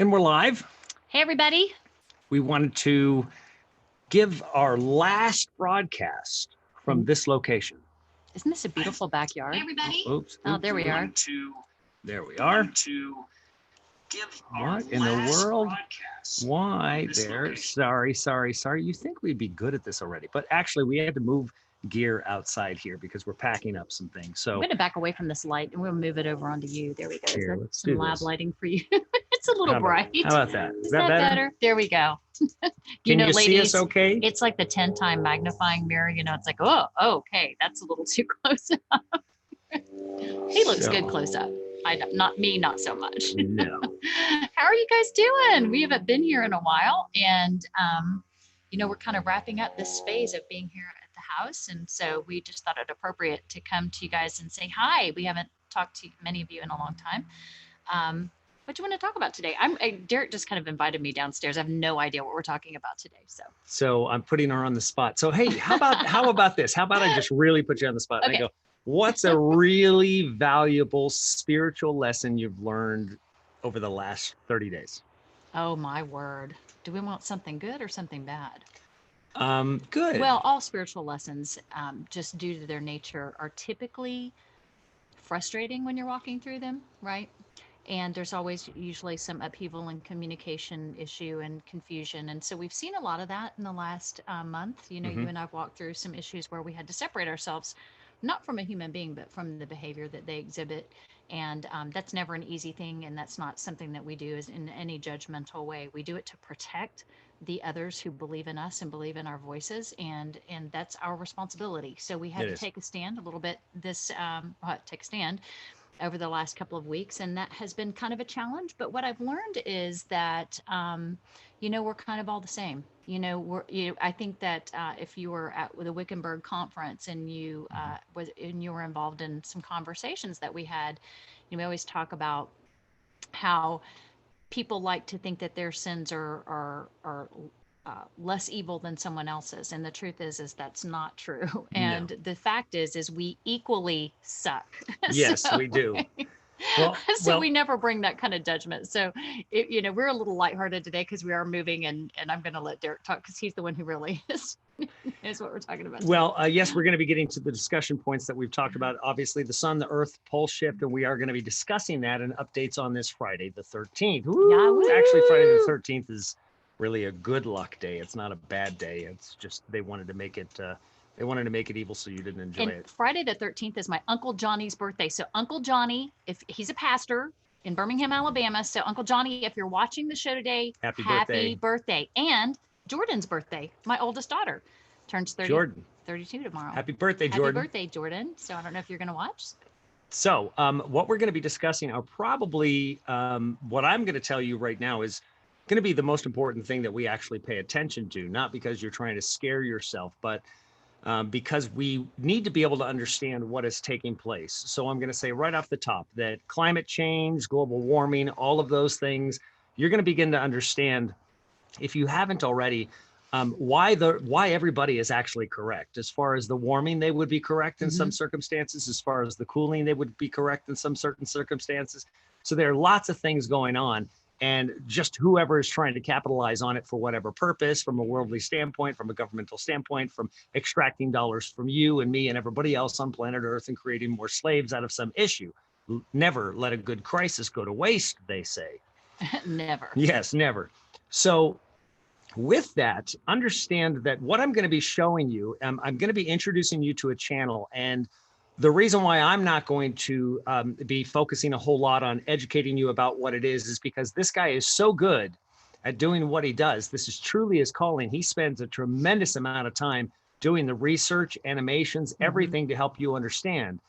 And we're live. Hey, everybody. We wanted to give our last broadcast from this location. Isn't this a beautiful backyard? Hey, everybody. Oops. Oh, there we are. There we are. What in the world? Why there? Sorry. You think we'd be good at this already, but actually we had to move gear outside here because we're packing up some things. I'm So going to back away from this light and we'll move it over onto you. There we go. Here, Is that let's some do lab this. lighting for you? It's a little how bright. about that? Is that better? There we go. Can you see ladies, us okay? it's like the 10-time magnifying mirror. It's like, oh, okay, that's a little too close up. He looks good close up. Not so much. No. How are you guys doing? We haven't been here in a while, and we're kind of wrapping up this phase of being here at the house, and so we just thought it appropriate to come to you guys and say hi. We haven't talked to many of you in a long time. What do you want to talk about today? Derek just kind of invited me downstairs. I have no idea what we're talking about today. So I'm putting her on the spot. So hey, how about this? How about I just really put you on the spot? Okay. And I go, what's a really valuable spiritual lesson you've learned over the last 30 days? Oh my word. Do we want something good or something bad? Good. Well, all spiritual lessons, just due to their nature, are typically frustrating when you're walking through them, right? And there's always usually some upheaval and communication issue and confusion. And so we've seen a lot of that in the last month. You and I've walked through some issues where we had to separate ourselves, not from a human being, but from the behavior that they exhibit. And that's never an easy thing. And that's not something that we do is in any judgmental way. We do it to protect the others who believe in us and believe in our voices. And that's our responsibility. So we had to take a stand a little bit take a stand over the last couple of weeks, and that has been kind of a challenge. But what I've learned is that, we're kind of all the same. I think that if you were at the Wickenburg conference and you were involved in some conversations that we had, we always talk about how people like to think that their sins are less evil than someone else's, and the truth is that's not true. And the fact is we equally suck. Yes, we do. Well, we never bring that kind of judgment. So, we're a little lighthearted today because we are moving, and I'm going to let Derek talk because he's the one who really is what we're talking about. Well, yes, we're going to be getting to the discussion points that we've talked about. Obviously, the sun, the earth, pole shift, and we are going to be discussing that and updates on this Friday, the 13th. Yeah, actually, Friday the 13th is really a good luck day. It's not a bad day. It's just they wanted to make it evil so you didn't enjoy it. Friday the 13th is my Uncle Johnny's birthday. So Uncle Johnny, if he's a pastor in Birmingham, Alabama. So Uncle Johnny, if you're watching the show today, happy birthday. And Jordan's birthday, my oldest daughter, turns 32 tomorrow. Happy birthday, Jordan. Happy birthday, Jordan. So I don't know if you're going to watch. So what we're going to be discussing are probably what I'm going to tell you right now is going to be the most important thing that we actually pay attention to, not because you're trying to scare yourself, but because we need to be able to understand what is taking place. So I'm going to say right off the top that climate change, global warming, all of those things, you're going to begin to understand, if you haven't already, why everybody is actually correct. As far as the warming, they would be correct in some circumstances. As far as the cooling, they would be correct in some certain circumstances. So there are lots of things going on. And just whoever is trying to capitalize on it for whatever purpose, from a worldly standpoint, from a governmental standpoint, from extracting dollars from you and me and everybody else on planet Earth and creating more slaves out of some issue. Never let a good crisis go to waste, they say. Never. Yes, never. So with that, understand that what I'm going to be showing you, I'm going to be introducing you to a channel. And the reason why I'm not going to be focusing a whole lot on educating you about what it is because this guy is so good at doing what he does. This is truly his calling. He spends a tremendous amount of time doing the research, animations, everything to help you understand.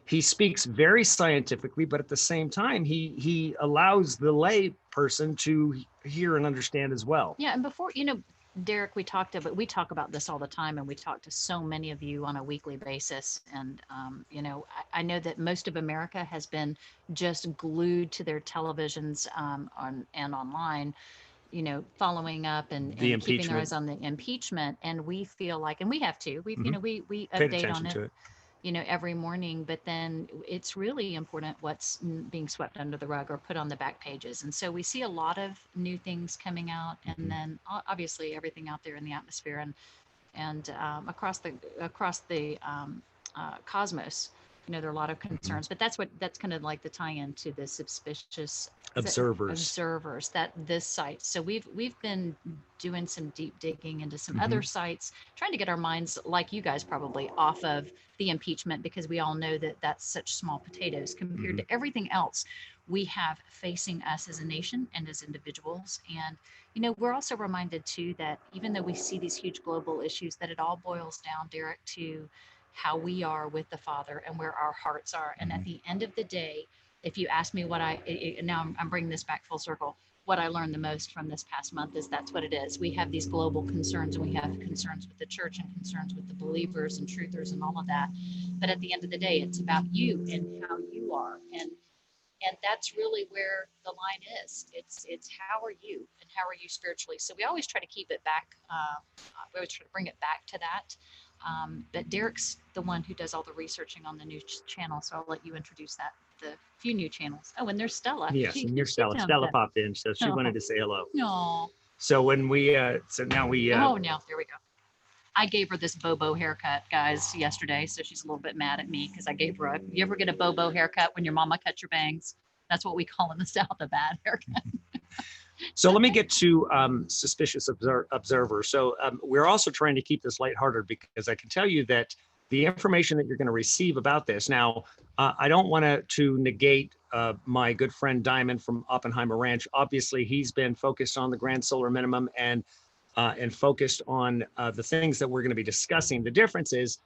He speaks very scientifically, but at the same time, he allows the lay person to hear and understand as well. Yeah, and before, Derek, we talk about this all the time, and we talk to so many of you on a weekly basis. And, I know that most of America has been just glued to their televisions and online, following up and keeping their eyes on the impeachment. And we feel like, and we have to, we update on it. every morning, but then it's really important what's being swept under the rug or put on the back pages. And so we see a lot of new things coming out, and Mhm. then obviously everything out there in the atmosphere and across the cosmos. There are a lot of Mhm. concerns, but that's kind of like the tie-in to the suspicious Observers. observers that this site. So we've been doing some deep digging into some other Mhm. sites, trying to get our minds, like you guys probably, off of the impeachment, because we all know that that's such small potatoes compared Mhm. to everything else we have facing us as a nation and as individuals. And we're also reminded too that even though we see these huge global issues, that it all boils down, Derek, to how we are with the Father and where our hearts are. And at Mhm. the end of the day, if you ask me what now I'm bringing this back full circle, what I learned the most from this past month is that's what it is. We have these global concerns, and we have concerns with the church and concerns with the believers and truthers and all of that. But at the end of the day, it's about you and how you are. And that's really where the line is. It's how are you and how are you spiritually. So we always try to keep it back. We always try to bring it back to that. But Derek's the one who does all the researching on the new channel, so I'll let you introduce that, the few new channels. Oh, and there's Stella. Yes, She and here's she Stella. jumped Stella in. popped in, so she Oh wanted to say hello. no. So when we, so now we, Oh no. There we go. I gave her this Bobo haircut, guys, yesterday, so she's a little bit mad at me because I gave her a. You ever get a Bobo haircut when your mama cuts your bangs? That's what we call in the South a bad haircut. So let me get to suspicious observer. So we're also trying to keep this lighthearted because I can tell you that the information that you're going to receive about this. Now, I don't want to negate my good friend Diamond from Oppenheimer Ranch. Obviously, he's been focused on the grand solar minimum and focused on the things that we're going to be discussing. The difference is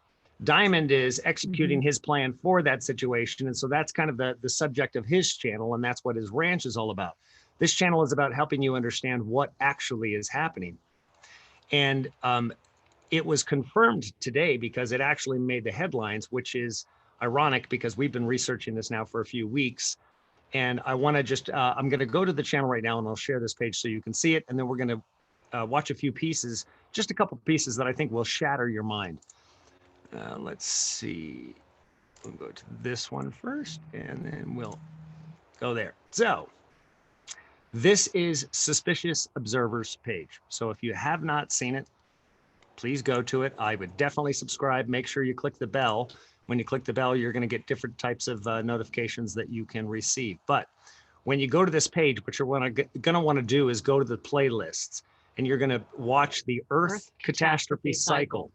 Diamond is executing Mm-hmm. his plan for that situation. And so that's kind of the subject of his channel. And that's what his ranch is all about. This channel is about helping you understand what actually is happening. And it was confirmed today because it actually made the headlines, which is ironic because we've been researching this now for a few weeks. And I want to just, I'm going to go to the channel right now and I'll share this page so you can see it. And then we're going to watch a few pieces, just a couple pieces that I think will shatter your mind. Let's see. We'll go to this one first and then we'll go there. So this is Suspicious Observers page. So if you have not seen it, please go to it. I would definitely subscribe. Make sure you click the bell. When you click the bell, you're going to get different types of notifications that you can receive. But when you go to this page, what you're going to want to do is go to the playlists and you're going to watch the Earth Earth Catastrophe catastrophe Cycle. cycle.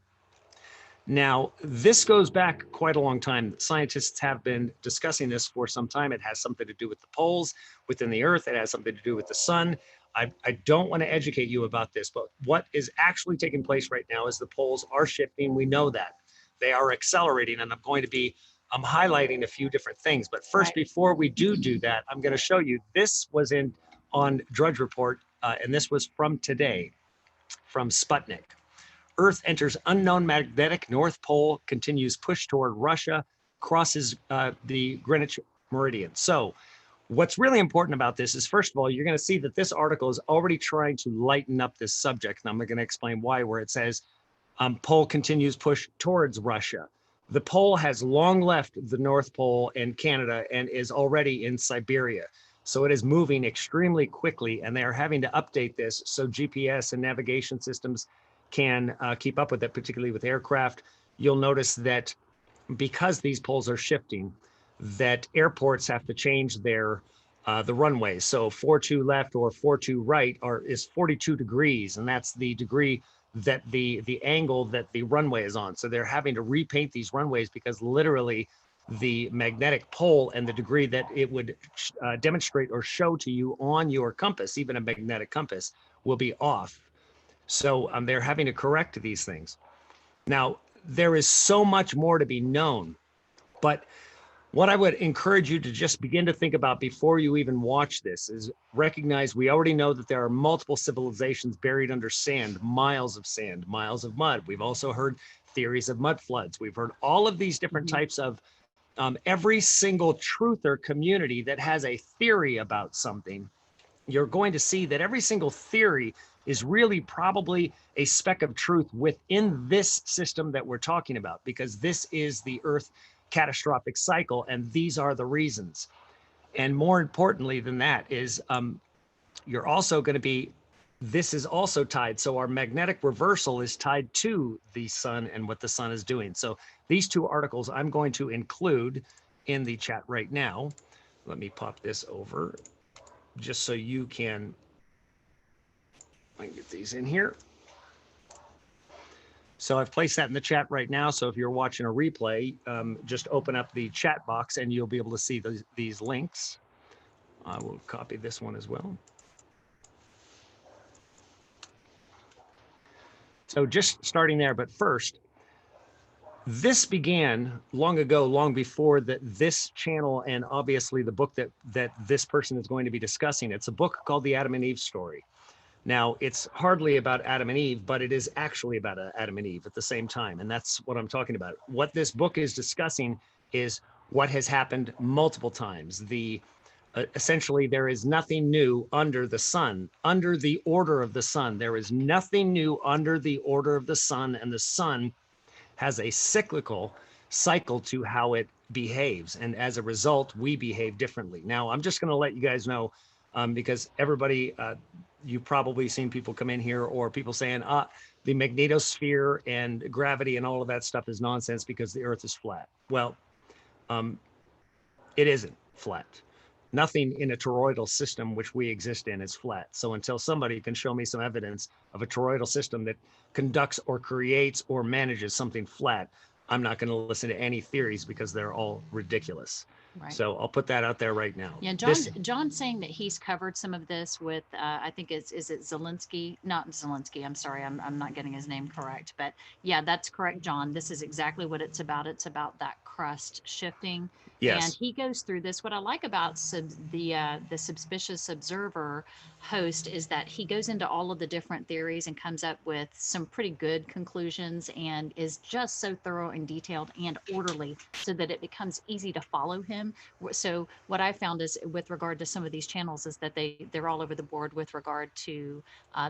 Now, this goes back quite a long time. Scientists have been discussing this for some time. It has something to do with the poles within the Earth. It has something to do with the sun. I don't want to educate you about this, but what is actually taking place right now is the poles are shifting. We know that. They are accelerating, and I'm highlighting a few different things. But first, Right. before we do that, I'm going to show you, this was on Drudge Report, and this was from today, from Sputnik. Earth enters unknown magnetic North Pole, continues push toward Russia, crosses the Greenwich Meridian. So what's really important about this is, first of all, you're going to see that this article is already trying to lighten up this subject. And I'm going to explain why, where it says pole continues push towards Russia. The pole has long left the North Pole and Canada and is already in Siberia. So it is moving extremely quickly, and they are having to update this so GPS and navigation systems can keep up with it, particularly with aircraft. You'll notice that because these poles are shifting, that airports have to change their the runways. So 42 left or 42 right is 42 degrees, and that's the degree that the angle that the runway is on. So they're having to repaint these runways because literally the magnetic pole and the degree that it would demonstrate or show to you on your compass, even a magnetic compass, will be off. So they're having to correct these things. Now, there is so much more to be known, but what I would encourage you to just begin to think about before you even watch this is recognize we already know that there are multiple civilizations buried under sand, miles of mud. We've also heard theories of mud floods. We've heard all of these different Mm-hmm. types of every single truther community that has a theory about something. You're going to see that every single theory is really probably a speck of truth within this system that we're talking about, because this is the Earth catastrophic cycle, and these are the reasons. And more importantly than that is you're also going to be, this is also tied. So our magnetic reversal is tied to the sun and what the sun is doing. So these two articles I'm going to include in the chat right now. Let me pop this over just so you can, I can get these in here. So I've placed that in the chat right now. So if you're watching a replay, just open up the chat box and you'll be able to see these links. I will copy this one as well. So just starting there, but first, this began long ago, long before this channel and obviously the book that this person is going to be discussing. It's a book called The Adam and Eve Story. Now, it's hardly about Adam and Eve, but it is actually about Adam and Eve at the same time. And that's what I'm talking about. What this book is discussing is what has happened multiple times. Essentially, there is nothing new under the sun, under the order of the sun. There is nothing new under the order of the sun, and the sun has a cyclical cycle to how it behaves. And as a result, we behave differently. Now, I'm just going to let you guys know, because everybody, you've probably seen people come in here or people saying, the magnetosphere and gravity and all of that stuff is nonsense because the Earth is flat. Well, it isn't flat. Nothing in a toroidal system which we exist in is flat. So until somebody can show me some evidence of a toroidal system that conducts or creates or manages something flat, I'm not going to listen to any theories because they're all ridiculous. Right. So I'll put that out there right now. Yeah, John's saying that he's covered some of this with, I think is it Zelensky? Not Zelensky, I'm sorry, I'm not getting his name correct. But yeah, that's correct, John. This is exactly what it's about. It's about that crust shifting. Yes. And he goes through this. What I like about the Suspicious Observer host is that he goes into all of the different theories and comes up with some pretty good conclusions and is just so thorough and detailed and orderly so that it becomes easy to follow him. So what I found is with regard to some of these channels is that they're all over the board with regard to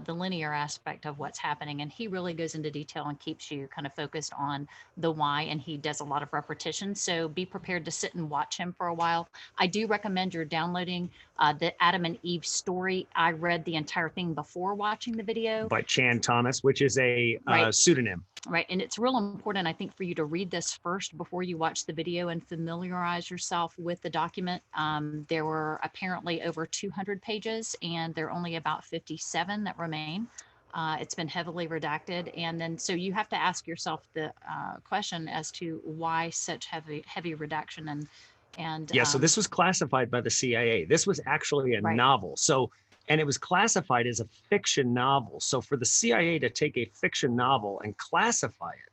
the linear aspect of what's happening. And he really goes into detail and keeps you kind of focused on the why, and he does a lot of repetition. So be prepared to sit and watch him for a while. I do recommend you're downloading the Adam and Eve Story. I read the entire thing before watching the video. By Chan Thomas, which is a pseudonym. Right. And it's real important, I think, for you to read this first before you watch the video and familiarize yourself with the document. There were apparently over 200 pages, and there are only about 57 that remain. It's been heavily redacted. And then so you have to ask yourself the question as to why such heavy redaction. So this was classified by the CIA. This was actually a novel. So, and it was classified as a fiction novel. So for the CIA to take a fiction novel and classify it,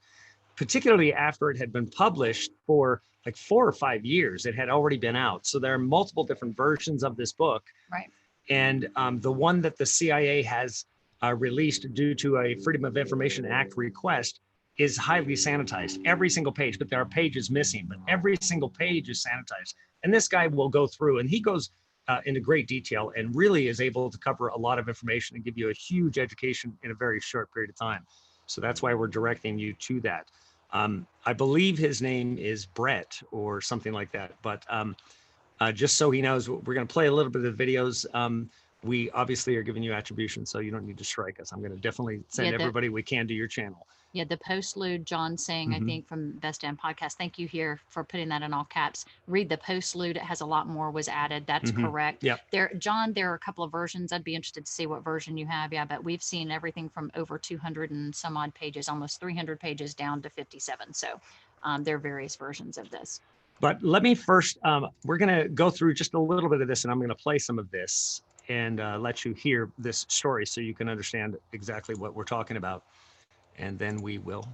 particularly after it had been published for like 4 or 5 years, it had already been out. So there are multiple different versions of this book. Right. And the one that the CIA has released due to a Freedom of Information Act request is highly sanitized, every single page, but there are pages missing, but every single page is sanitized. And this guy will go through, and he goes into great detail and really is able to cover a lot of information and give you a huge education in a very short period of time. So that's why we're directing you to that. I believe his name is Brett or something like that, but just so he knows, we're going to play a little bit of videos. We obviously are giving you attribution, so you don't need to strike us. I'm going to definitely send everybody we can to your channel. Yeah, the postlude, John saying, I think from Best Damn Podcast, thank you here for putting that in all caps. Read the postlude. It has a lot more was added. That's correct. Yep. John, there are a couple of versions. I'd be interested to see what version you have. Yeah, but we've seen everything from over 200 and some odd pages, almost 300 pages down to 57. So there are various versions of this. But let me first, we're going to go through just a little bit of this, and I'm going to play some of this and let you hear this story so you can understand exactly what we're talking about. And then we will,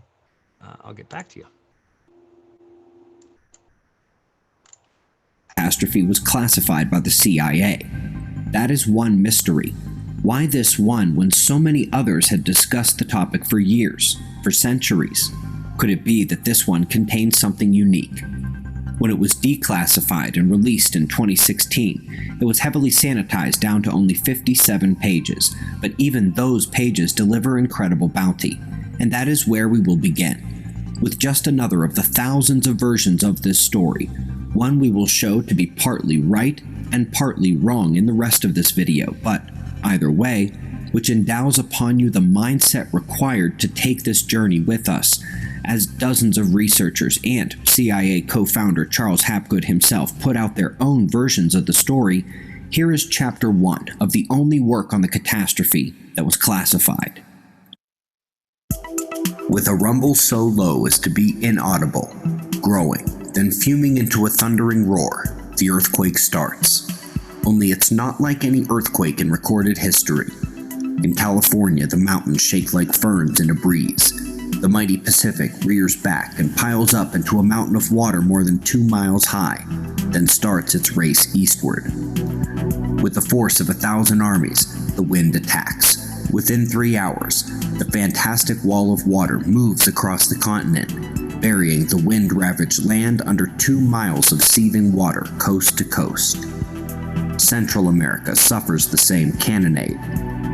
I'll get back to you. Catastrophe was classified by the CIA. That is one mystery. Why this one when so many others had discussed the topic for years, for centuries? Could it be that this one contained something unique? When it was declassified and released in 2016, it was heavily sanitized down to only 57 pages, but even those pages deliver incredible bounty, and that is where we will begin. With just another of the thousands of versions of this story, one we will show to be partly right and partly wrong in the rest of this video, but either way, which endows upon you the mindset required to take this journey with us, as dozens of researchers and CIA co-founder Charles Hapgood himself put out their own versions of the story. Here is Chapter 1 of the only work on the catastrophe that was classified. With a rumble so low as to be inaudible, growing, then fuming into a thundering roar, the earthquake starts. Only it's not like any earthquake in recorded history. In California, the mountains shake like ferns in a breeze. The mighty Pacific rears back and piles up into a mountain of water more than 2 miles high, then starts its race eastward. With the force of 1,000 armies, the wind attacks. Within 3 hours, the fantastic wall of water moves across the continent, burying the wind-ravaged land under 2 miles of seething water coast to coast. Central America suffers the same cannonade.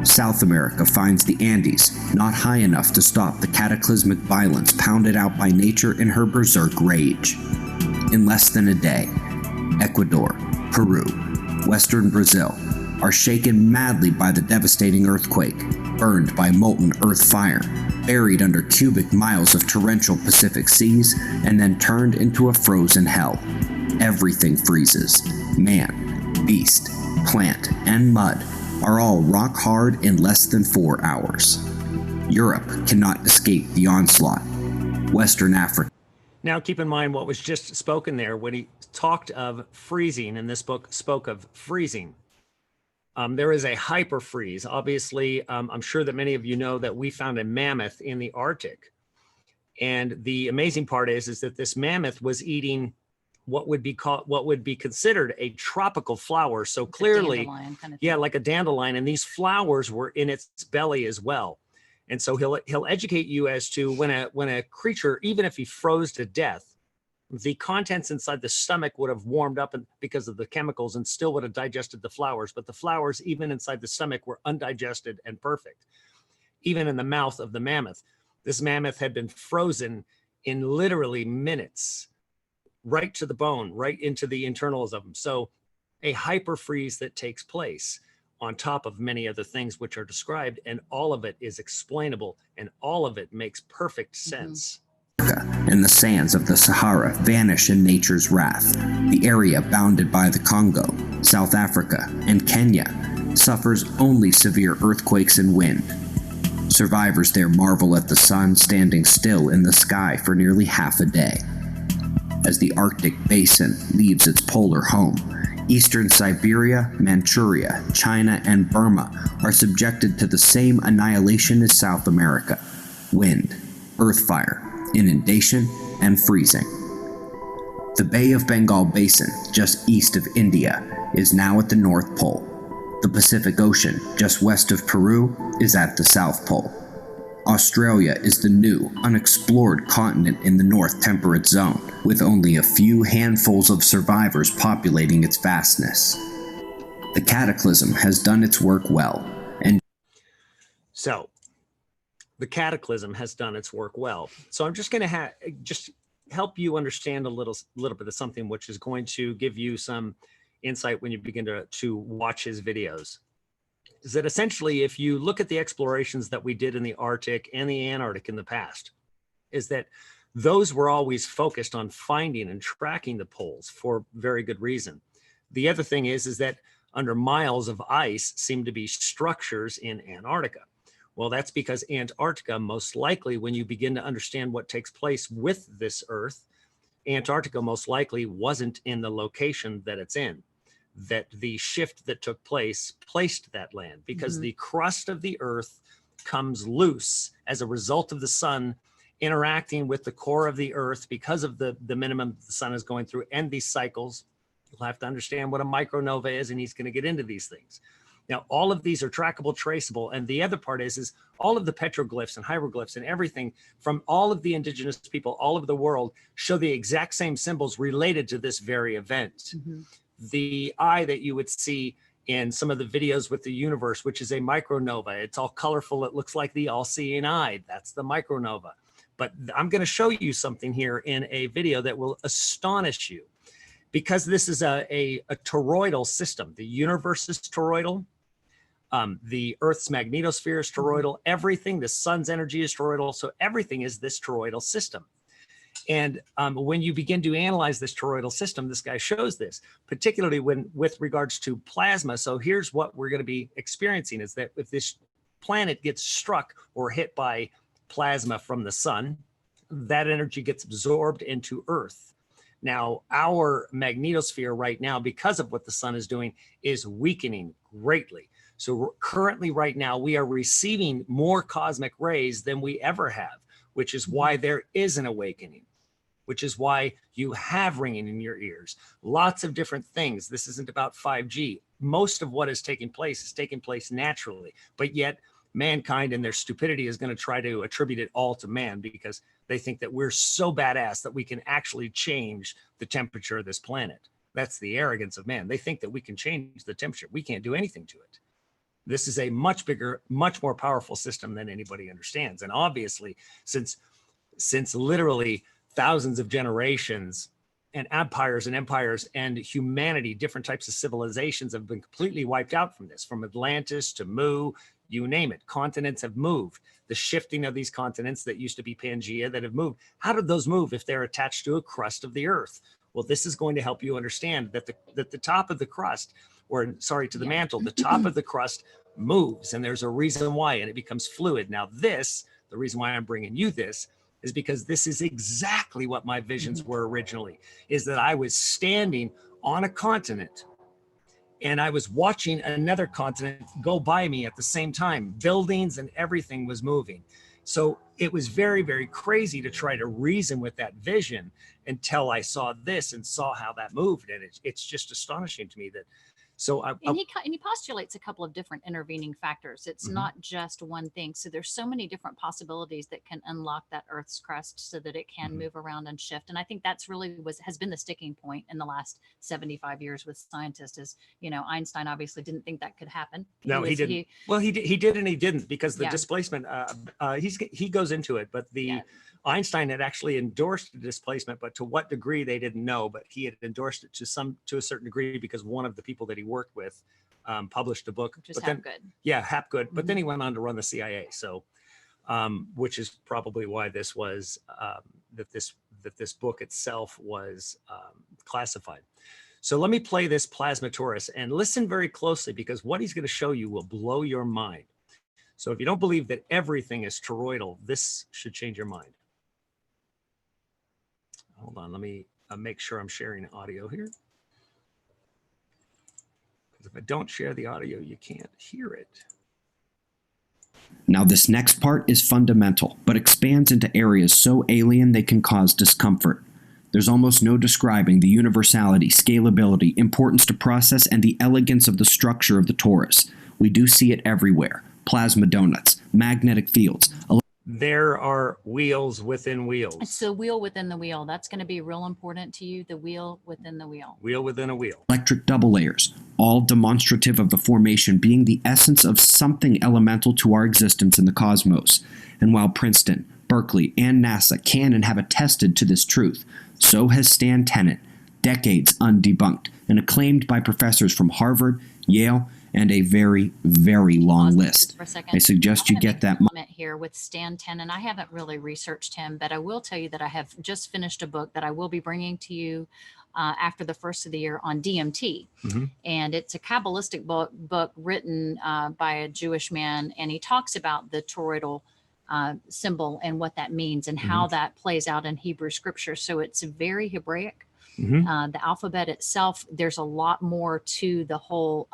South America finds the Andes not high enough to stop the cataclysmic violence pounded out by nature in her berserk rage. In less than a day, Ecuador, Peru, western Brazil are shaken madly by the devastating earthquake, burned by molten earth fire, buried under cubic miles of torrential Pacific seas, and then turned into a frozen hell. Everything freezes. Man, beast, plant, and mud are all rock hard in less than 4 hours. Europe cannot escape the onslaught. Western Africa. Now, keep in mind what was just spoken there when he talked of freezing, and this book spoke of freezing. There is a hyperfreeze. Obviously, I'm sure that many of you know that we found a mammoth in the Arctic. And the amazing part is that this mammoth was eating what would be considered a tropical flower. So clearly, Kind of yeah, like a dandelion, and these flowers were in its belly as well. And so he'll educate you as to when a creature, even if he froze to death, the contents inside the stomach would have warmed up because of the chemicals and still would have digested the flowers. But the flowers, even inside the stomach, were undigested and perfect. Even in the mouth of the mammoth, this mammoth had been frozen in literally minutes, right to the bone, right into the internals of them. So a hyperfreeze that takes place on top of many other things which are described, and all of it is explainable, and all of it makes perfect sense. And the sands of the Sahara vanish in nature's wrath. The area bounded by the Congo, South Africa, and Kenya suffers only severe earthquakes and wind. Survivors there marvel at the sun standing still in the sky for nearly half a day. As the Arctic basin leaves its polar home, eastern Siberia, Manchuria, China, and Burma are subjected to the same annihilation as South America: wind, earth fire, inundation, and freezing. The Bay of Bengal Basin, just east of India, is now at the North Pole. The Pacific Ocean, just west of Peru, is at the South Pole. Australia is the new, unexplored continent in the North Temperate Zone, with only a few handfuls of survivors populating its vastness. The cataclysm has done its work well, and So the cataclysm has done its work well. So I'm just going to just help you understand a little bit of something which is going to give you some insight when you begin to watch his videos. Is that essentially, if you look at the explorations that we did in the Arctic and the Antarctic in the past, is that those were always focused on finding and tracking the poles for very good reason. The other thing is that under miles of ice seem to be structures in Antarctica. Well, that's because Antarctica, most likely, when you begin to understand what takes place with this Earth, Antarctica most likely wasn't in the location that it's in. That the shift that took place placed that land, because the crust of the Earth comes loose as a result of the sun interacting with the core of the Earth because of the minimum the sun is going through and these cycles. You'll have to understand what a micronova is, and he's going to get into these things. Now, all of these are trackable, traceable. And the other part is all of the petroglyphs and hieroglyphs and everything from all of the indigenous people all over the world show the exact same symbols related to this very event. The eye that you would see in some of the videos with the universe, which is a micronova. It's all colorful. It looks like the all-seeing eye. That's the micronova. But I'm going to show you something here in a video that will astonish you, because this is a toroidal system. The universe is toroidal. The Earth's magnetosphere is toroidal. Everything, the sun's energy is toroidal. So everything is this toroidal system. And when you begin to analyze this toroidal system, this guy shows this, particularly with regards to plasma. So here's what we're going to be experiencing, is that if this planet gets struck or hit by plasma from the sun, that energy gets absorbed into Earth. Now, our magnetosphere right now, because of what the sun is doing, is weakening greatly. So currently right now, we are receiving more cosmic rays than we ever have, which is why there is an awakening, which is why you have ringing in your ears. Lots of different things. This isn't about 5G. Most of what is taking place naturally, but yet mankind and their stupidity is going to try to attribute it all to man, because they think that we're so badass that we can actually change the temperature of this planet. That's the arrogance of man. They think that we can change the temperature. We can't do anything to it. This is a much bigger, much more powerful system than anybody understands. And obviously, since literally thousands of generations and empires and humanity, different types of civilizations have been completely wiped out from this, from Atlantis to Mu, you name it. Continents have moved. The shifting of these continents that used to be Pangea that have moved. How did those move if they're attached to a crust of the Earth? Well, this is going to help you understand that the top of the crust, or sorry, to the mantle, the top of the crust moves, and there's a reason why, and it becomes fluid. Now this, the reason why I'm bringing you this, is because this is exactly what my visions were originally, is that I was standing on a continent and I was watching another continent go by me at the same time. Buildings and everything was moving. So it was very, very crazy to try to reason with that vision until I saw this and saw how that moved. And it's just astonishing to me that, and he postulates a couple of different intervening factors. It's not just one thing. So there's so many different possibilities that can unlock that Earth's crust so that it can move around and shift. And I think that's really has been the sticking point in the last 75 years with scientists. Is, Einstein obviously didn't think that could happen. He didn't. Well, he did and he didn't, because the displacement. He goes into it, but Einstein had actually endorsed the displacement, but to what degree they didn't know. But he had endorsed it to a certain degree because one of the people that he worked with published a book. Just Hapgood. Yeah, Hapgood. But then he went on to run the CIA. So, which is probably why this was that this book itself was classified. So let me play this plasma torus and listen very closely, because what he's going to show you will blow your mind. So if you don't believe that everything is toroidal, this should change your mind. Hold on, let me make sure I'm sharing audio here. Because if I don't share the audio, you can't hear it. Now this next part is fundamental, but expands into areas so alien they can cause discomfort. There's almost no describing the universality, scalability, importance to process, and the elegance of the structure of the torus. We do see it everywhere. Plasma donuts, magnetic fields. There are wheels within wheels. It's the wheel within the wheel. That's going to be real important to you, the wheel within the wheel. Wheel within a wheel. Electric double layers, all demonstrative of the formation being the essence of something elemental to our existence in the cosmos. And while Princeton, Berkeley, and NASA can and have attested to this truth, so has Stan Tennant, decades undebunked, and acclaimed by professors from Harvard, Yale, and a very, very long list. I suggest you get that comment here with Stan Tennant. I haven't really researched him, but I will tell you that I have just finished a book that I will be bringing to you after the first of the year on DMT. And it's a Kabbalistic book written by a Jewish man, and he talks about the toroidal symbol and what that means and how that plays out in Hebrew scripture. So it's very Hebraic. The alphabet itself, there's a lot more to the whole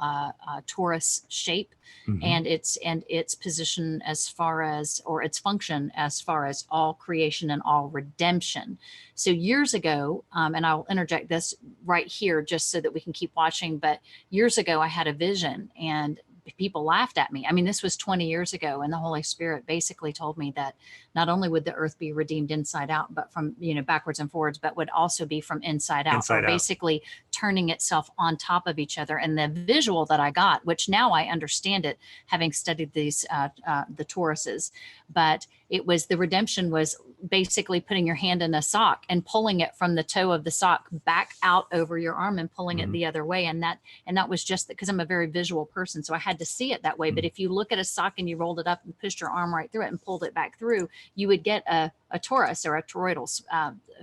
torus shape and its position as far as, or its function as far as all creation and all redemption. So years ago, and I'll interject this right here just so that we can keep watching, but years ago I had a vision, and people laughed at me. I mean, this was 20 years ago, and the Holy Spirit basically told me that not only would the earth be redeemed inside out, but from, backwards and forwards, but would also be from inside out, Inside or out. basically turning itself on top of each other. And the visual that I got, which now I understand it, having studied these, the Tauruses, but it was, the redemption was basically putting your hand in a sock and pulling it from the toe of the sock back out over your arm and pulling it the other way. And that was just because I'm a very visual person, so I had to see it that way. But if you look at a sock and you rolled it up and pushed your arm right through it and pulled it back through, you would get a torus or a toroidal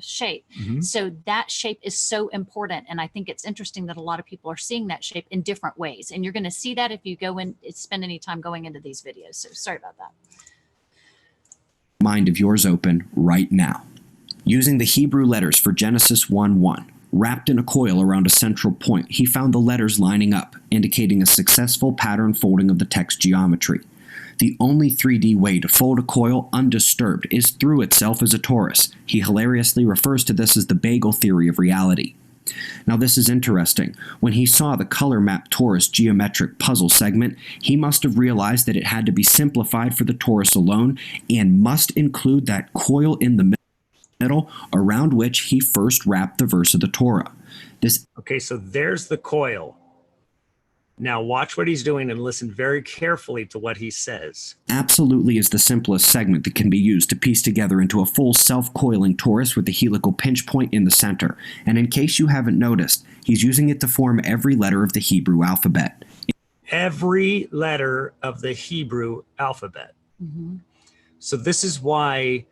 shape. So that shape is so important. And I think it's interesting that a lot of people are seeing that shape in different ways. And you're going to see that if you go in, spend any time going into these videos. So sorry about that. Mind of yours open right now. Using the Hebrew letters for Genesis 1:1, wrapped in a coil around a central point, he found the letters lining up, indicating a successful pattern folding of the text geometry. The only 3D way to fold a coil undisturbed is through itself as a torus. He hilariously refers to this as the bagel theory of reality. Now this is interesting. When he saw the color map torus geometric puzzle segment, he must have realized that it had to be simplified for the torus alone and must include that coil in the middle around which he first wrapped the verse of the Torah. Okay, so there's the coil. Now watch what he's doing and listen very carefully to what he says. Absolutely is the simplest segment that can be used to piece together into a full self-coiling torus with the helical pinch point in the center. And in case you haven't noticed, he's using it to form every letter of the Hebrew alphabet. Every letter of the Hebrew alphabet. So this is why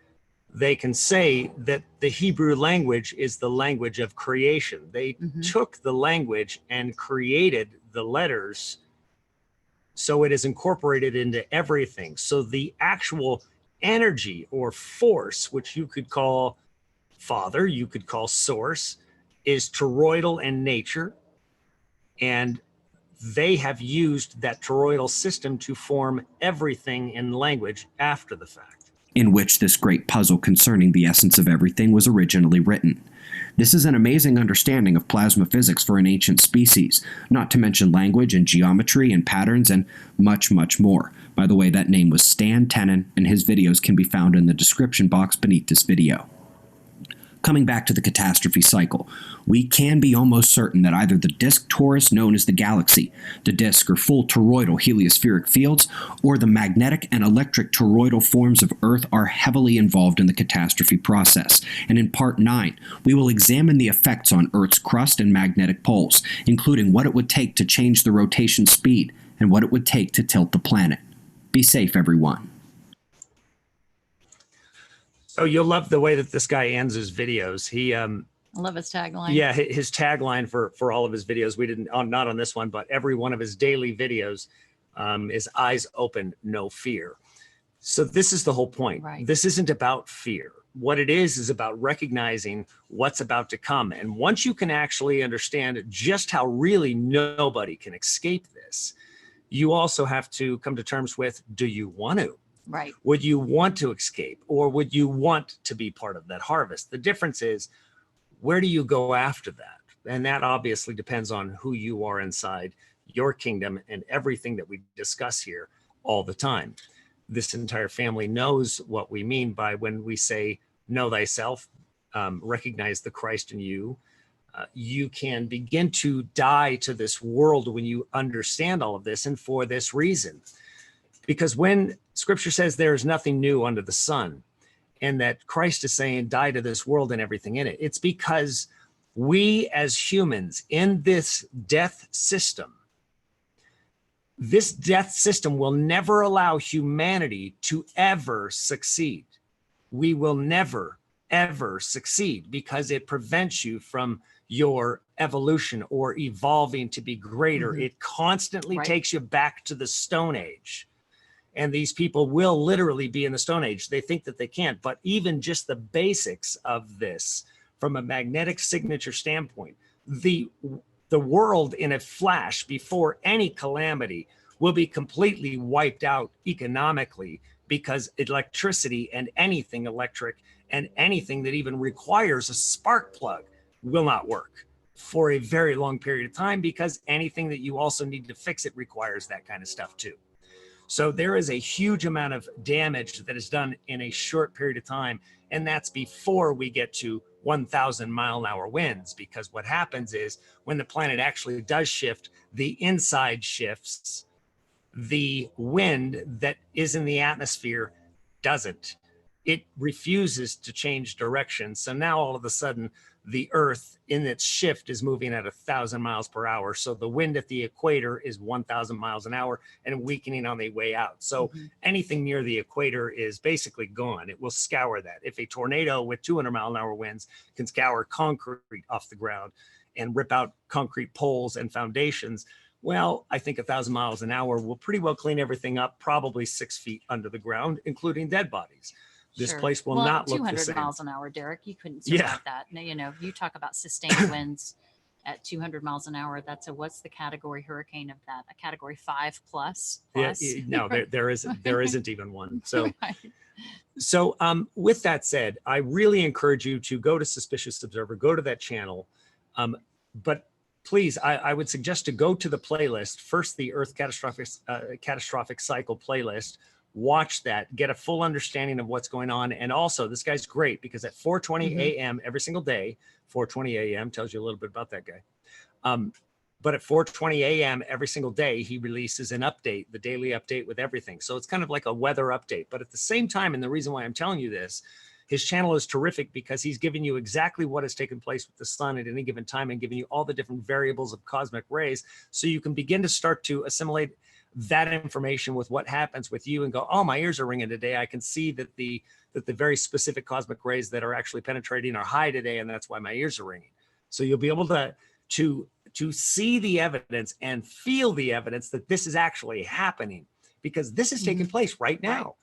they can say that the Hebrew language is the language of creation. They took the language and created the letters, so it is incorporated into everything. So the actual energy or force, which you could call father, you could call source, is toroidal in nature, and they have used that toroidal system to form everything in language after the fact, in which this great puzzle concerning the essence of everything was originally written. This is an amazing understanding of plasma physics for an ancient species, not to mention language and geometry and patterns and much, much more. By the way, that name was Stan Tenen, and his videos can be found in the description box beneath this video. Coming back to the catastrophe cycle, we can be almost certain that either the disk torus known as the galaxy, the disk or full toroidal heliospheric fields, or the magnetic and electric toroidal forms of Earth are heavily involved in the catastrophe process. And in Part 9, we will examine the effects on Earth's crust and magnetic poles, including what it would take to change the rotation speed and what it would take to tilt the planet. Be safe, everyone. Oh, you'll love the way that this guy ends his videos. I love his tagline. Yeah, his tagline for all of his videos, we didn't, not on this one, but every one of his daily videos is eyes open, no fear. So this is the whole point. Right. This isn't about fear. What it is about recognizing what's about to come. And once you can actually understand just how really nobody can escape this, you also have to come to terms with, do you want to? Right. Would you want to escape, or would you want to be part of that harvest? The difference is, where do you go after that? And that obviously depends on who you are inside your kingdom and everything that we discuss here all the time. This entire family knows what we mean by when we say, know thyself, recognize the Christ in you. You can begin to die to this world when you understand all of this, and for this reason. Because when Scripture says there is nothing new under the sun, and that Christ is saying, die to this world and everything in it, it's because we as humans in this death system will never allow humanity to ever succeed. We will never, ever succeed because it prevents you from your evolution or evolving to be greater. It constantly takes you back to the Stone Age. And these people will literally be in the Stone Age. They think that they can't, but even just the basics of this from a magnetic signature standpoint, the world in a flash before any calamity will be completely wiped out economically, because electricity and anything electric and anything that even requires a spark plug will not work. for a very long period of time, because anything that you also need to fix it requires that kind of stuff too. So there is a huge amount of damage that is done in a short period of time. And that's before we get to 1,000-mile-an-hour winds, because what happens is when the planet actually does shift, the inside shifts, the wind that is in the atmosphere doesn't. It refuses to change direction. So now all of a sudden, the Earth in its shift is moving at 1,000 miles per hour. So the wind at the equator is 1,000 miles an hour and weakening on the way out. So anything near the equator is basically gone. It will scour that. If a tornado with 200-mile-an-hour winds can scour concrete off the ground and rip out concrete poles and foundations, well, I think 1,000 miles an hour will pretty well clean everything up, probably 6 feet under the ground, including dead bodies. This place will not look the 200 same. miles an hour, Derek, you couldn't survive that. Now, you know, you talk about sustained winds at 200 miles an hour. That's what's the category hurricane of that? A category 5 plus? Yeah, no, there isn't even one. So, with that said, I really encourage you to go to Suspicious Observer, go to that channel. But please, I would suggest to go to the playlist first, the Earth Catastrophic Cycle playlist. Watch that, get a full understanding of what's going on. And also, this guy's great because at 4:20 a.m. every single day, 4:20 a.m. tells you a little bit about that guy. But at 4:20 a.m. every single day, he releases an update, the daily update with everything. So it's kind of like a weather update. But at the same time, and the reason why I'm telling you this, his channel is terrific because he's giving you exactly what has taken place with the sun at any given time and giving you all the different variables of cosmic rays, so you can begin to start to assimilate that information with what happens with you and go, oh, my ears are ringing today. I can see that the very specific cosmic rays that are actually penetrating are high today, and that's why my ears are ringing. So you'll be able to see the evidence and feel the evidence that this is actually happening, because this is taking place right now.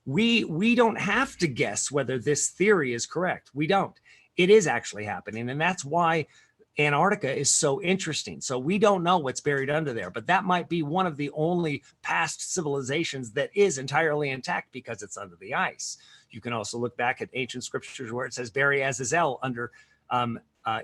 We don't have to guess whether this theory is correct. We don't. It is actually happening, and that's why Antarctica is so interesting. So we don't know what's buried under there, but that might be one of the only past civilizations that is entirely intact because it's under the ice. You can also look back at ancient scriptures where it says bury Azazel under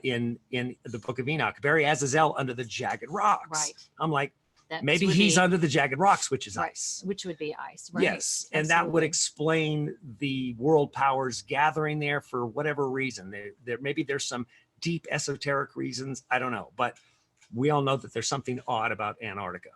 in the book of Enoch, bury Azazel under the jagged rocks. Right. I'm like, maybe he's under the jagged rocks, which is ice. Which would be ice, right? Yes, and that would explain the world powers gathering there for whatever reason. Maybe there's some deep esoteric reasons. I don't know, but we all know that there's something odd about Antarctica.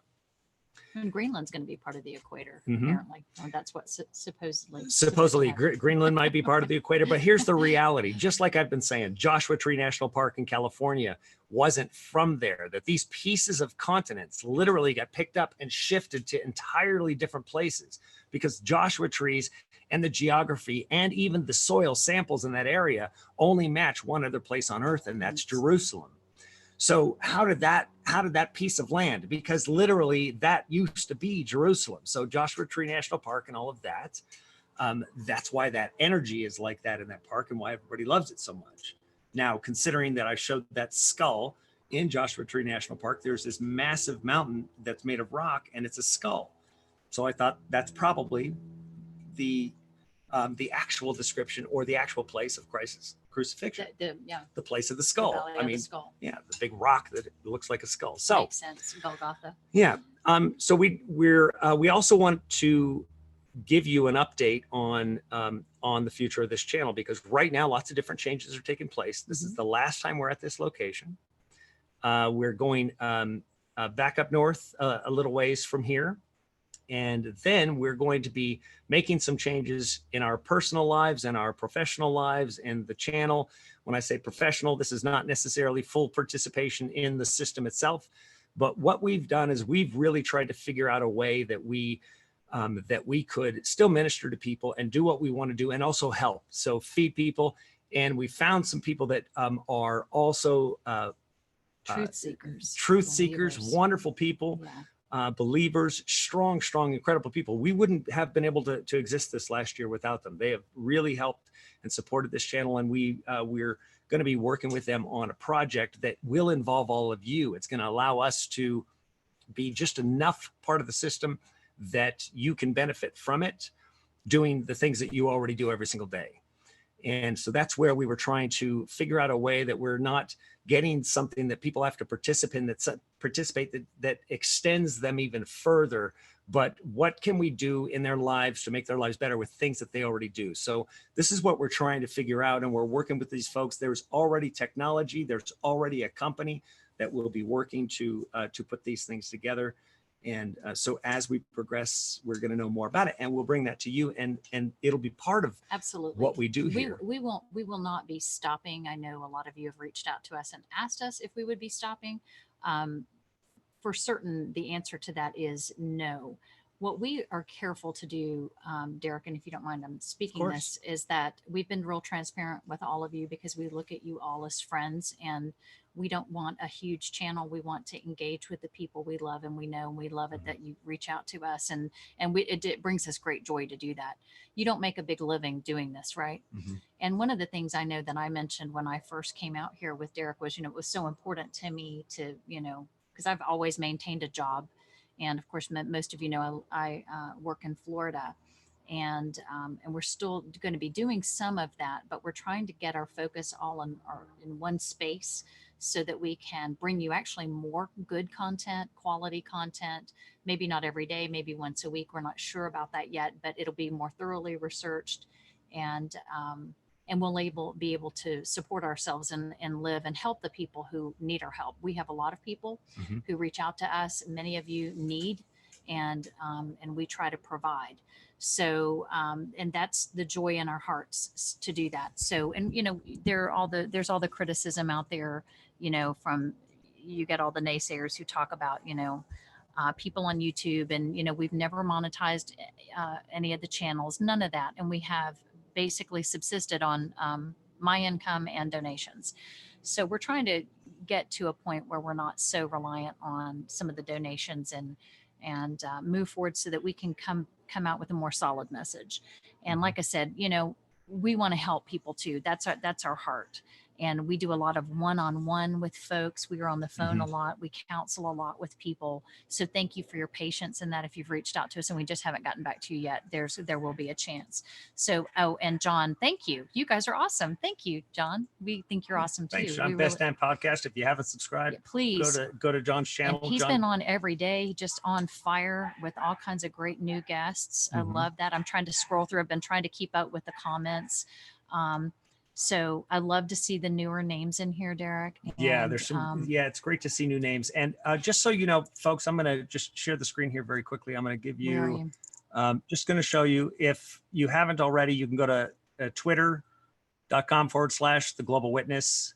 And Greenland's going to be part of the equator, apparently. Or that's what supposedly Greenland might be part of the equator. But here's the reality. Just like I've been saying, Joshua Tree National Park in California wasn't from there, that these pieces of continents literally got picked up and shifted to entirely different places because Joshua trees and the geography and even the soil samples in that area only match one other place on Earth, and that's Jerusalem. So how did that piece of land, because literally that used to be Jerusalem. So Joshua Tree National Park and all of that, that's why that energy is like that in that park and why everybody loves it so much. Now, considering that I showed that skull in Joshua Tree National Park, there's this massive mountain that's made of rock and it's a skull. So I thought that's probably the actual description or the actual place of Christ's crucifixion. The place of the skull. The big rock that looks like a skull. So makes sense. Golgotha. Yeah. So we also want to give you an update on the future of this channel, because right now lots of different changes are taking place. This is the last time we're at this location. We're going back up north a little ways from here. And then we're going to be making some changes in our personal lives and our professional lives and the channel. When I say professional, this is not necessarily full participation in the system itself. But what we've done is we've really tried to figure out a way that we could still minister to people and do what we want to do and also help. So feed people. And we found some people that are also truth seekers, wonderful people. Yeah. Believers, strong, incredible people. We wouldn't have been able to exist this last year without them. They have really helped and supported this channel, and we're going to be working with them on a project that will involve all of you. It's going to allow us to be just enough part of the system that you can benefit from it, doing the things that you already do every single day. And so that's where we were trying to figure out a way that we're not getting something that people have to participate that extends them even further. But what can we do in their lives to make their lives better with things that they already do? So this is what we're trying to figure out. And we're working with these folks. There's already technology. There's already a company that will be working to put these things together. And so as we progress, we're going to know more about it, and we'll bring that to you, and it'll be part of Absolutely what we do here. We will not be stopping. I know a lot of you have reached out to us and asked us if we would be stopping. For certain, the answer to that is no. What we are careful to do, Derek, and if you don't mind, I'm speaking this, is that we've been real transparent with all of you because we look at you all as friends, and we don't want a huge channel. We want to engage with the people we love and we know, and we love it that you reach out to us, and it brings us great joy to do that. You don't make a big living doing this, right? Mm-hmm. And one of the things I know that I mentioned when I first came out here with Derek was, it was so important to me to, because I've always maintained a job. And of course, most of you know, I work in Florida, and we're still going to be doing some of that, but we're trying to get our focus all in one space so that we can bring you actually more good content, quality content, maybe not every day, maybe once a week. We're not sure about that yet, but it'll be more thoroughly researched, and we'll be able to support ourselves and live and help the people who need our help. We have a lot of people Mm-hmm. who reach out to us. Many of you need, and we try to provide. So, and that's the joy in our hearts to do that. So, and there's all the criticism out there, from, you get all the naysayers who talk about, people on YouTube, and we've never monetized any of the channels, none of that, and we have basically subsisted on my income and donations. So we're trying to get to a point where we're not so reliant on some of the donations, and move forward so that we can come out with a more solid message. And like I said, we want to help people too. That's our heart. And we do a lot of one-on-one with folks. We are on the phone Mm-hmm. a lot. We counsel a lot with people. So thank you for your patience in that. If you've reached out to us and we just haven't gotten back to you yet, there will be a chance. So, and John, thank you. You guys are awesome. Thank you, John. We think you're awesome too. Thanks, John. Best Damn Podcast. If you haven't subscribed, please go to John's channel. And he's been on every day, just on fire with all kinds of great new guests. Mm-hmm. I love that. I'm trying to scroll through. I've been trying to keep up with the comments. So I love to see the newer names in here, Derek. Yeah, there's some. Yeah, it's great to see new names. And just so you know, folks, I'm going to just share the screen here very quickly. I'm going to give you, just going to show you, if you haven't already, you can go to twitter.com/The Global Witness.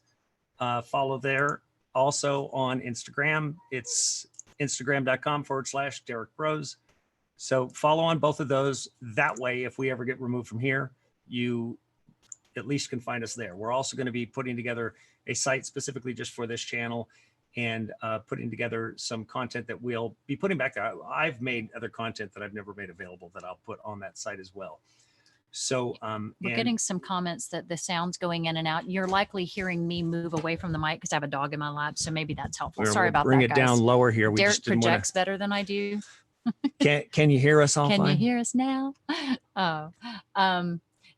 Follow there. Also on Instagram, it's instagram.com/Derek Bros. So follow on both of those. That way, if we ever get removed from here, you at least can find us there. We're also going to be putting together a site specifically just for this channel, and putting together some content that we'll be putting back there. I've made other content that I've never made available that I'll put on that site as well. So we're getting some comments that the sound's going in and out. You're likely hearing me move away from the mic because I have a dog in my lap. So maybe that's helpful. Sorry about that, guys. Bring it down lower here. We Derek just didn't projects better than I do. Can you hear us all Can fine? you hear us now?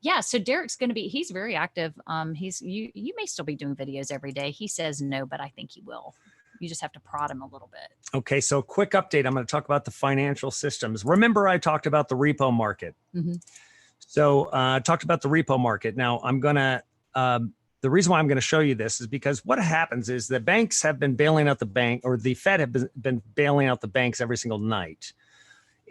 Yeah, so Derek's going to be, he's very active. You may still be doing videos every day. He says no, but I think he will. You just have to prod him a little bit. Okay, so quick update. I'm going to talk about the financial systems. Remember, I talked about the repo market. Mm-hmm. So I talked about the repo market. Now I'm going to, the reason why I'm going to show you this is because what happens is the banks have been bailing out the bank, or the Fed have been bailing out the banks every single night.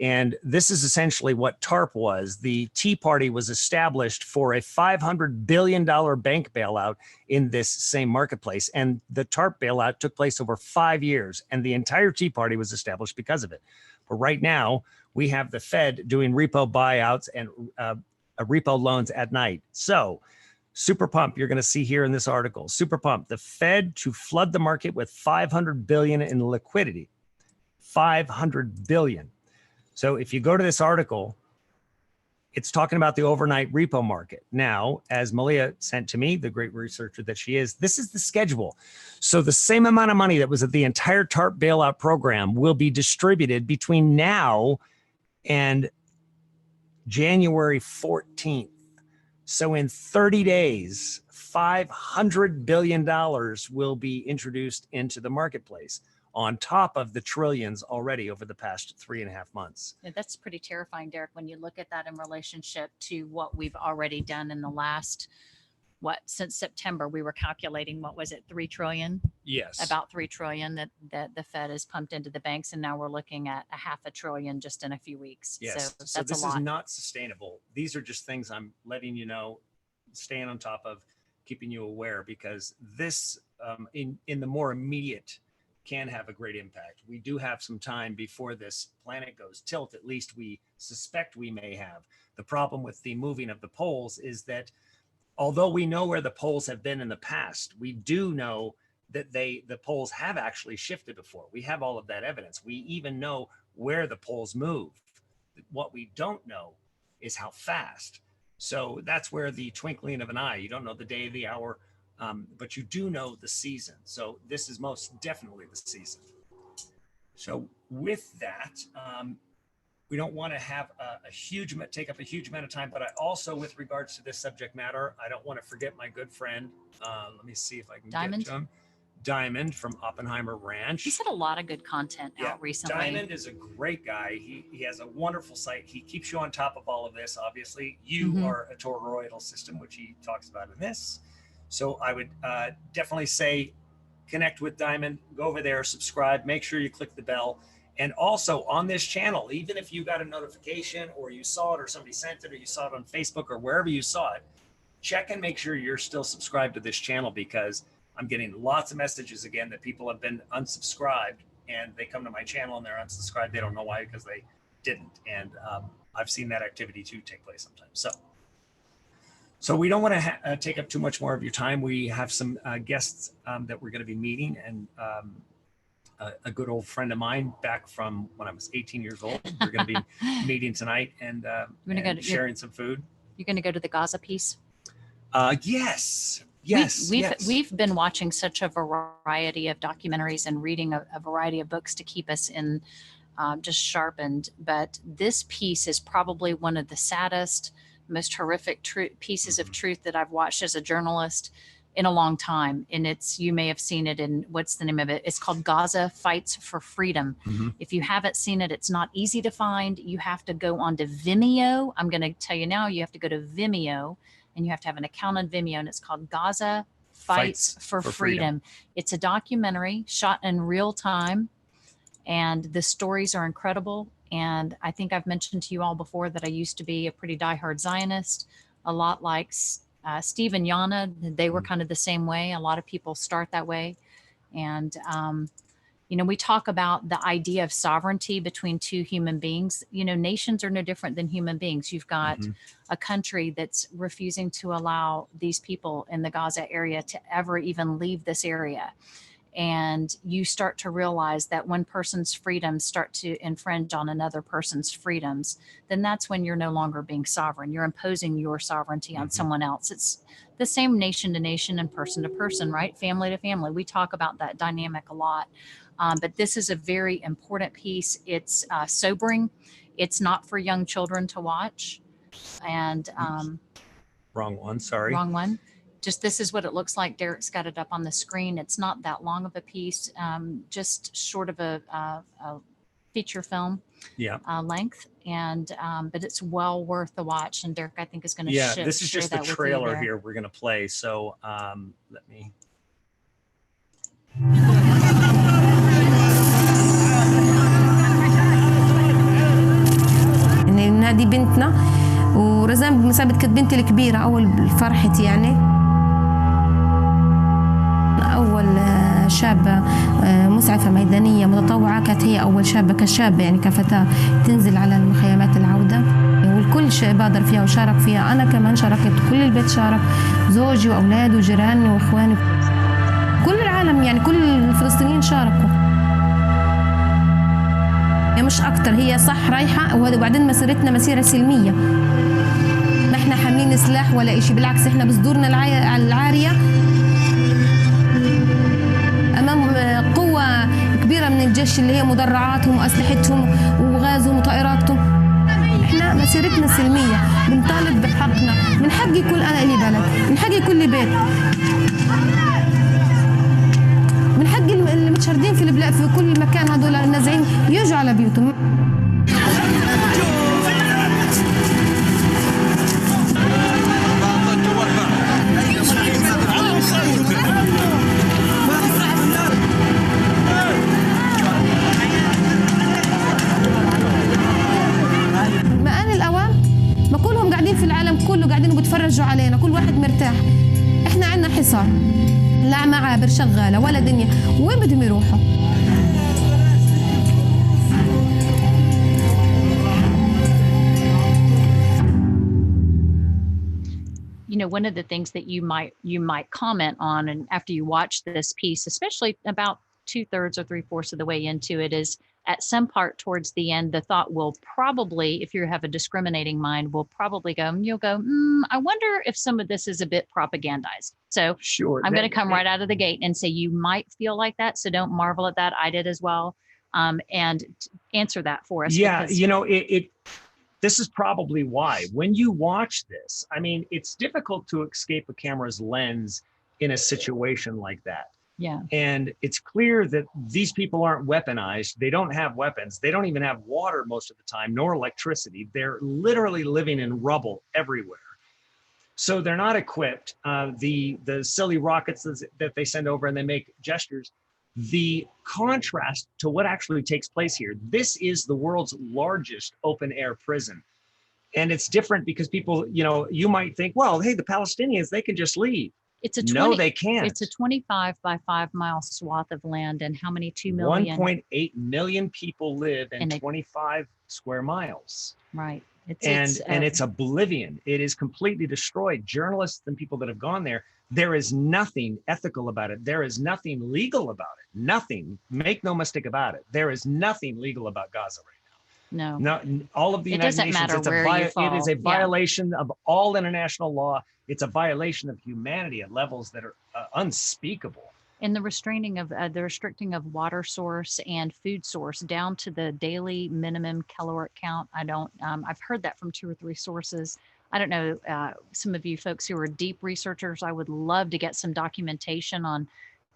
And this is essentially what TARP was. The Tea Party was established for a $500 billion bank bailout in this same marketplace. And the TARP bailout took place over 5 years, and the entire Tea Party was established because of it. But right now, we have the Fed doing repo buyouts and repo loans at night. So Super Pump, you're going to see here in this article, Super Pump, the Fed to flood the market with $500 billion in liquidity. $500 billion. So if you go to this article, it's talking about the overnight repo market. Now, as Malia sent to me, the great researcher that she is, this is the schedule. So the same amount of money that was at the entire TARP bailout program will be distributed between now and January 14th. So in 30 days, $500 billion will be introduced into the marketplace on top of the trillions already over the past 3.5 months. Yeah, that's pretty terrifying, Derek, when you look at that in relationship to what we've already done in the last, since September, we were calculating, what was it, 3 trillion? Yes. About 3 trillion that the Fed has pumped into the banks. And now we're looking at $500 billion just in a few weeks. Yes. So that's this a lot. Is not sustainable. These are just things I'm letting you know, staying on top of, keeping you aware, because this in the more immediate can have a great impact. We do have some time before this planet goes tilt. At least we suspect we may have. The problem with the moving of the poles is that although we know where the poles have been in the past, we do know that the poles have actually shifted before. We have all of that evidence. We even know where the poles move. What we don't know is how fast. So that's where the twinkling of an eye, you don't know the day, the hour, but you do know the season. So this is most definitely the season. So with that, we don't want to have take up a huge amount of time, but I also, with regards to this subject matter, I don't want to forget my good friend. Let me see if I can get to him. Diamond from Oppenheimer Ranch. He's had a lot of good content out recently. Diamond is a great guy. He has a wonderful site. He keeps you on top of all of this. Obviously, you are a toroidal system, which he talks about in this. So I would definitely say connect with Diamond. Go over there, subscribe. Make sure you click the bell. And also on this channel, even if you got a notification or you saw it or somebody sent it or you saw it on Facebook or wherever you saw it, check and make sure you're still subscribed to this channel, because I'm getting lots of messages again that people have been unsubscribed and they come to my channel and they're unsubscribed. They don't know why, because they didn't. And I've seen that activity too take place sometimes. So we don't want to take up too much more of your time. We have some guests that we're going to be meeting, and a good old friend of mine back from when I was 18 years old. We're going to be meeting tonight and sharing some food. You're going to go to the Gaza piece? Yes. We've been watching such a variety of documentaries and reading a variety of books to keep us in just sharpened. But this piece is probably one of the saddest, most horrific pieces of truth that I've watched as a journalist in a long time. And you may have seen it in, what's the name of it? It's called Gaza Fights for Freedom. If you haven't seen it, it's not easy to find. You have to go onto Vimeo. I'm going to tell you now, you have to go to Vimeo and you have to have an account on Vimeo, and it's called Gaza Fights for Freedom. It's a documentary shot in real time, and the stories are incredible. And I think I've mentioned to you all before that I used to be a pretty diehard Zionist, a lot like Steve and Yana. They were kind of the same way. A lot of people start that way. And, we talk about the idea of sovereignty between two human beings. Nations are no different than human beings. You've got a country that's refusing to allow these people in the Gaza area to ever even leave this area. And you start to realize that when person's freedoms start to infringe on another person's freedoms, then that's when you're no longer being sovereign. You're imposing your sovereignty on someone else. It's the same nation to nation and person to person, right? Family to family. We talk about that dynamic a lot. But this is a very important piece. It's sobering. It's not for young children to watch. And wrong one, sorry. Wrong one. Just this is what it looks like. Derek's got it up on the screen. It's not that long of a piece, just short of a feature film length. And but it's well worth the watch. And Derek, I think, is going to this is just the trailer here we're going to play. So let me. هذه بنتنا ورزان بمثابة كانت بنتي الكبيرة أول فرحتي يعني. أول شابة مسعفة ميدانية متطوعة كانت هي أول شابة كشابة يعني كفتاة تنزل على المخيمات العودة، والكل بادر فيها وشارك فيها. أنا كمان شاركت، كل البيت شارك، زوجي وأولادي وجيراني وإخواني، كل العالم يعني كل الفلسطينيين شاركوا. مش أكتر، هي صح رايحة وبعدين مسيرتنا مسيرة سلمية، ما إحنا حاملين سلاح ولا إشي، بالعكس إحنا بصدورنا العارية أمام قوة كبيرة من الجيش اللي هي مدرعاتهم وأسلحتهم وغازهم وطائراتهم. إحنا مسيرتنا سلمية، بنطالب بحقنا. من حقي يكون أنا لي بلد، من حقي يكون لي بيت، من حق المتشردين في البلاد في كل مكان هذول النازعين يرجعوا على بيوتهم. ما آن الأوان ما كلهم قاعدين في العالم كله قاعدين وبيتفرجوا علينا، كل واحد مرتاح، احنا عندنا حصار، لا معابر شغالة ولا دنيا، وين بدهم يروحوا؟ You know, one of the things that you might comment on, and after you watch this piece, especially about 2/3 or 3/4 of the way into it, is at some part towards the end, the thought will probably, if you have a discriminating mind, will probably go, you'll go, I wonder if some of this is a bit propagandized. So Sure. I'm going to come right out of the gate and say you might feel like that. So don't marvel at that. I did as well. And answer that for us. Yeah, Because, you know, this is probably why when you watch this, I mean, it's difficult to escape a camera's lens in a situation like that. yeah, And it's clear that these people aren't weaponized. They don't have weapons. They don't even have water most of the time, nor electricity. They're literally living in rubble everywhere. So they're not equipped. The silly rockets that they send over and they make gestures. The contrast to what actually takes place here. This is the world's largest open air prison. And it's different because people, you know, you might think, well, hey, the Palestinians, they can just leave. it's a No, they can't. It's a 25 by 5 mile swath of land, and how many 2 million? 1.8 million people live in And 25 square miles. Right. And it's oblivion. It is completely destroyed. Journalists and people that have gone there, there is nothing ethical about it. There is nothing legal about it. Nothing. Make no mistake about it. There is nothing legal about Gaza right no. now. No, all of the It United doesn't Nations. matter where you fall. It is a Yeah. violation of all international law. It's a violation of humanity at levels that are unspeakable. And the restricting of water source and food source down to the daily minimum caloric count. I've heard that from 2 or 3 sources. I don't know, some of you folks who are deep researchers, I would love to get some documentation on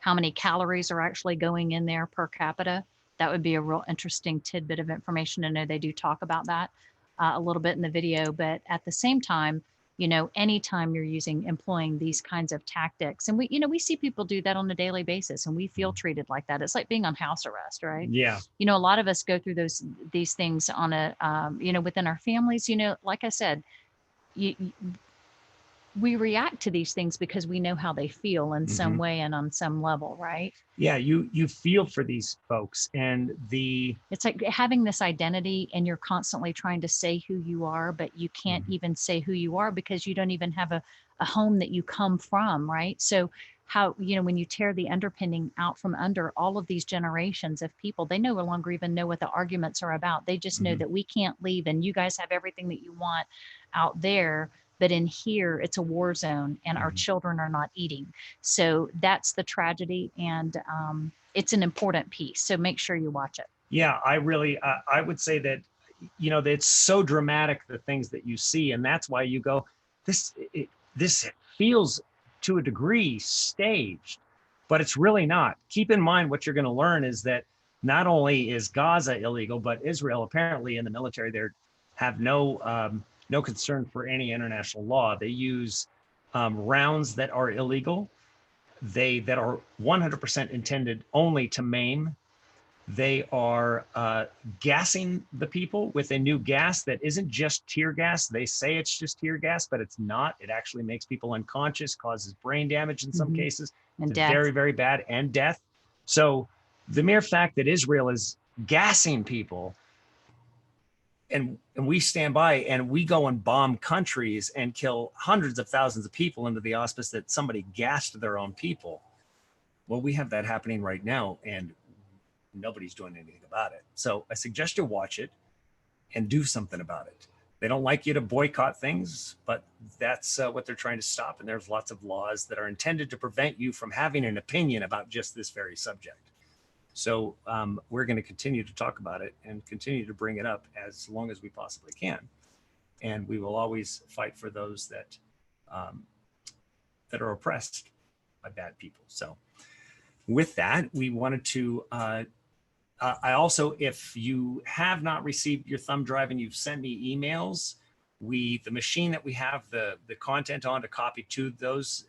how many calories are actually going in there per capita. That would be a real interesting tidbit of information. I know they do talk about that a little bit in the video, but at the same time, you know, anytime you're employing these kinds of tactics, and we see people do that on a daily basis, and we feel treated like that. It's like being on house arrest, right? Yeah. You know, a lot of us go through these things on a, within our families, like I said, we react to these things because we know how they feel in some way and on some level, right? Yeah, you feel for these folks, and it's like having this identity and you're constantly trying to say who you are, but you can't even say who you are because you don't even have a home that you come from, right? So how, when you tear the underpinning out from under all of these generations of people, they no longer even know what the arguments are about. They just know that we can't leave and you guys have everything that you want out there. But in here, it's a war zone and our children are not eating. So that's the tragedy. And it's an important piece. So make sure you watch it. Yeah, I would say that, that it's so dramatic, the things that you see. And that's why you go, this feels to a degree staged, but it's really not. Keep in mind what you're going to learn is that not only is Gaza illegal, but Israel apparently in the military there have no concern for any international law. They use rounds that are illegal, that are 100% intended only to maim. They are gassing the people with a new gas that isn't just tear gas. They say it's just tear gas, but it's not. It actually makes people unconscious, causes brain damage in some cases, and it's death. Very, very bad, and death. So the mere fact that Israel is gassing people, and we stand by and we go and bomb countries and kill hundreds of thousands of people under the auspice that somebody gassed their own people. Well, we have that happening right now and nobody's doing anything about it. So I suggest you watch it and do something about it. They don't like you to boycott things, but that's what they're trying to stop. And there's lots of laws that are intended to prevent you from having an opinion about just this very subject. So we're going to continue to talk about it and continue to bring it up as long as we possibly can. And we will always fight for those that that are oppressed by bad people. So with that, we wanted to, I also, if you have not received your thumb drive and you've sent me emails, the machine that we have the content on to copy to those,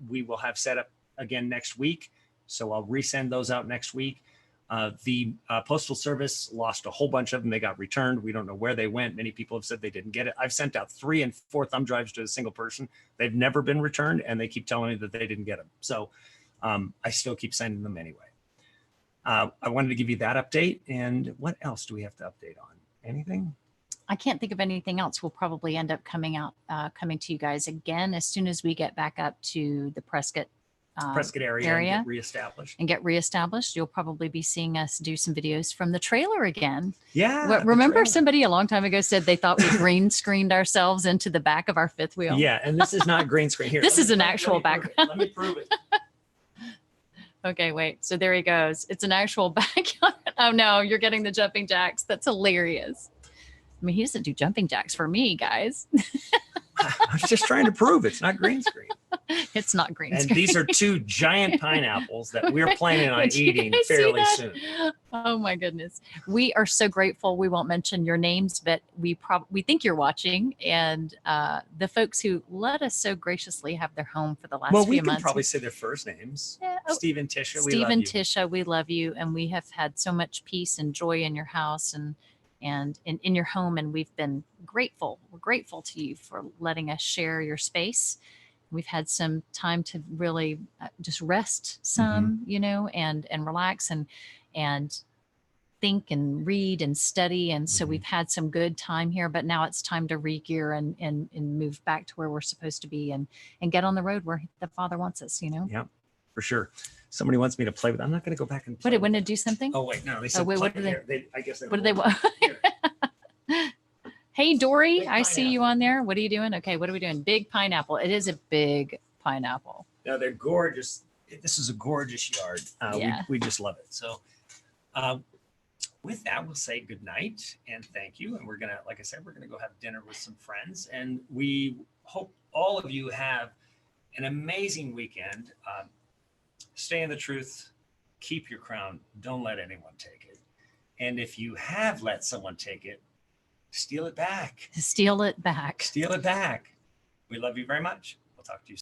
we will have set up again next week. So I'll resend those out next week. The Postal Service lost a whole bunch of them. They got returned. We don't know where they went. Many people have said they didn't get it. I've sent out 3 and 4 thumb drives to a single person. They've never been returned, and they keep telling me that they didn't get them. So I still keep sending them anyway. I wanted to give you that update. And what else do we have to update on? Anything? I can't think of anything else. We'll probably end up coming to you guys again as soon as we get back up to the Prescott area and get reestablished. You'll probably be seeing us do some videos from the trailer again. Yeah. Remember somebody a long time ago said they thought we green screened ourselves into the back of our fifth wheel? Yeah. And this is not green screen here. This is an actual background. Let me prove it. Okay, wait. So there he goes. It's an actual backyard. Oh no, you're getting the jumping jacks. That's hilarious. I mean, he doesn't do jumping jacks for me, guys. I was just trying to prove it's not green screen. It's not green and screen. These are 2 giant pineapples that we're planning on eating fairly soon. Oh my goodness. We are so grateful. We won't mention your names, but we think you're watching, and the folks who let us so graciously have their home for the last few months. Well, we can probably say their first names. Yeah. Steve and Tisha, Tisha, we love you. And we have had so much peace and joy in your house and in your home. And we've been grateful. We're grateful to you for letting us share your space. We've had some time to really just rest some, and relax and think and read and study. And so we've had some good time here, but now it's time to re-gear and move back to where we're supposed to be and get on the road where the Father wants us, Yeah, for sure. Somebody wants me to play with. I'm not going to go back and play. What, it wanted to do something? Oh, wait, no, they said what play did here. I guess they what do they want? Hey, Dory, Big I see you pineapple. on there. What are you doing? Okay, what are we doing? Big pineapple. It is a big pineapple. No, they're gorgeous. This is a gorgeous yard. Yeah. We just love it. So with that, we'll say good night and thank you. And we're going to, like I said, we're going to go have dinner with some friends. And we hope all of you have an amazing weekend. Stay in the truth. Keep your crown. Don't let anyone take it. And if you have let someone take it, steal it back. Steal it back. Steal it back. We love you very much. We'll talk to you soon.